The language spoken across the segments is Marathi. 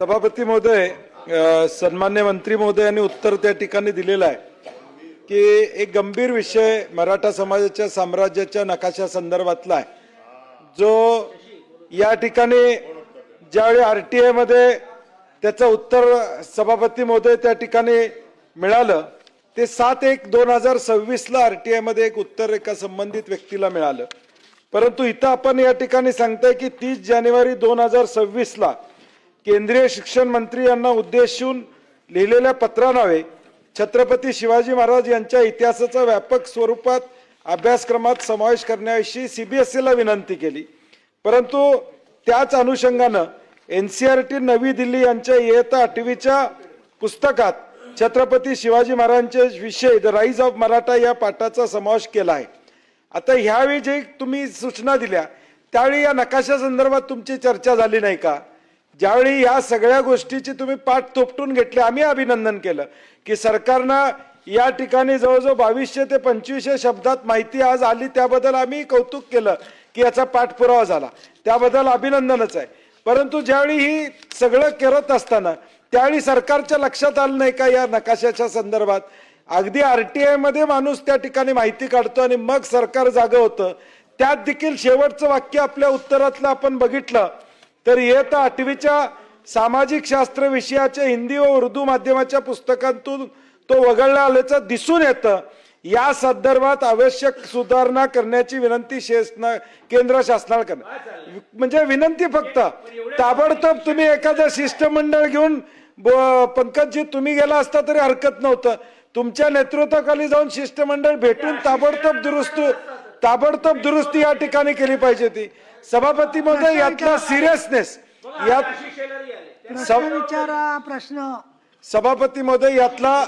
सभापती महोदय, सन्मान्य मंत्री महोदयांनी उत्तर त्या ठिकाणी दिलेलं आहे की एक गंभीर विषय मराठा समाजाच्या साम्राज्याच्या नकाशा संदर्भातला आहे, जो या ठिकाणी ज्यावेळी आरटीआय मध्ये त्याचं उत्तर सभापती महोदय त्या ठिकाणी मिळालं ते 7/1/2026 ला आरटीआय मध्ये एक उत्तर एका संबंधित व्यक्तीला मिळालं. परंतु इथं आपण या ठिकाणी सांगताय की 30 जानेवारी 2026 ला केंद्रीय शिक्षण मंत्री यांना उद्देशून लिहिलेल्या पत्रान्वये छत्रपती शिवाजी महाराज यांच्या इतिहासाचा व्यापक स्वरूपात अभ्यासक्रमात समावेश करण्याविषयी सीबीएसईला विनंती केली. परंतु त्याच अनुषंगानं एनसीईआरटी नवी दिल्ली यांच्या इयत्ता 8वीच्या पुस्तकात छत्रपती शिवाजी महाराजांचे विषय द राईज ऑफ मराठा या पाठाचा समावेश केला आहे. आता ह्यावेळी जे तुम्ही सूचना दिल्या त्यावेळी या नकाशा संदर्भात तुमची चर्चा झाली नाही का? ज्यावेळी या सगळ्या गोष्टीची तुम्ही पाठ थोपटून घेतली, आम्ही अभिनंदन केलं की सरकारनं या ठिकाणी जवळजवळ 2200 ते 2500 शब्दात माहिती आज आली, त्याबद्दल आम्ही कौतुक केलं की याचा पाठपुरावा झाला, त्याबद्दल अभिनंदनच आहे. परंतु ज्यावेळी ही सगळं करत असताना त्यावेळी सरकारच्या लक्षात आलं नाही का या नकाशाच्या संदर्भात? अगदी आरटीआय मध्ये माणूस त्या ठिकाणी माहिती काढतो आणि मग सरकार जागं होतं. त्यात देखील शेवटचं वाक्य आपल्या उत्तरातलं आपण बघितलं तर इयत्ता 8वीच्या सामाजिक शास्त्र विषयाच्या हिंदी व उर्दू माध्यमाच्या पुस्तकातून तो वगळला आल्याचं दिसून येतं. या संदर्भात आवश्यक सुधारणा करण्याची विनंती केंद्र शासनाला करणार. म्हणजे विनंती फक्त ताबडतोब तुम्ही एखादं शिष्टमंडळ घेऊन पंकजजी तुम्ही गेला असता तरी हरकत नव्हतं. तुमच्या नेतृत्वाखाली जाऊन शिष्टमंडळ भेटून ताबडतोब दुरुस्ती या ठिकाणी केली पाहिजे ती. सभापती महोदय, यातला सिरियसनेस प्रश्न सभापती महोदय यातला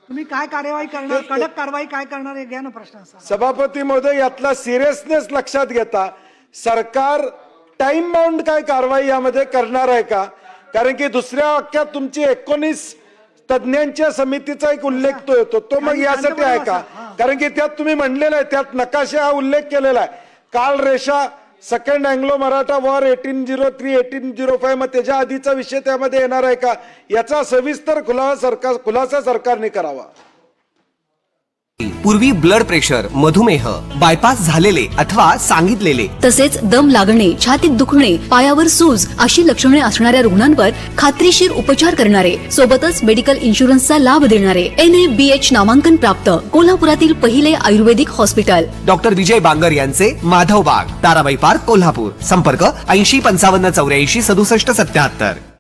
तुम्ही काय कार्यवाही करणार, कडक कारवाई काय करणार हे घ्या ना प्रश्न. सभापती महोदय, यातला सिरियसनेस लक्षात घेता सरकार टाइम बाउंड काय कारवाई यामध्ये करणार आहे का? कारण की दुसऱ्या वाक्यात तुमची 19 तज्ञांच्या समितीचा एक उल्लेख तो येतो, तो मग यासाठी आहे का? कारण की त्यात तुम्ही म्हणलेलं आहे, त्यात नकाशा हा उल्लेख केलेला आहे, काल रेषा सेकंड अँग्लो मराठा वॉर 1803-1805, मग त्याच्या आधीचा विषय त्यामध्ये येणार आहे का? याचा सविस्तर खुलासा सरकारने करावा. पूर्वी ब्लड प्रेशर, मधुमेह, बायपास झालेले अथवा सांगितलेले, तसेच दम लागणे, छातीत दुखणे, पायावर सूज अशी लक्षणे असणाऱ्या रुग्णांवर खात्रीशीर उपचार करणारे, सोबतच मेडिकल इन्शुरन्सचा लाभ देणारे NABH नामांकन प्राप्त कोल्हापुरातील पहिले आयुर्वेदिक हॉस्पिटल डॉक्टर विजय बांगर यांचे माधवबाग, ताराबाई पार्क, कोल्हापूर. संपर्क 80 55 84 67 77.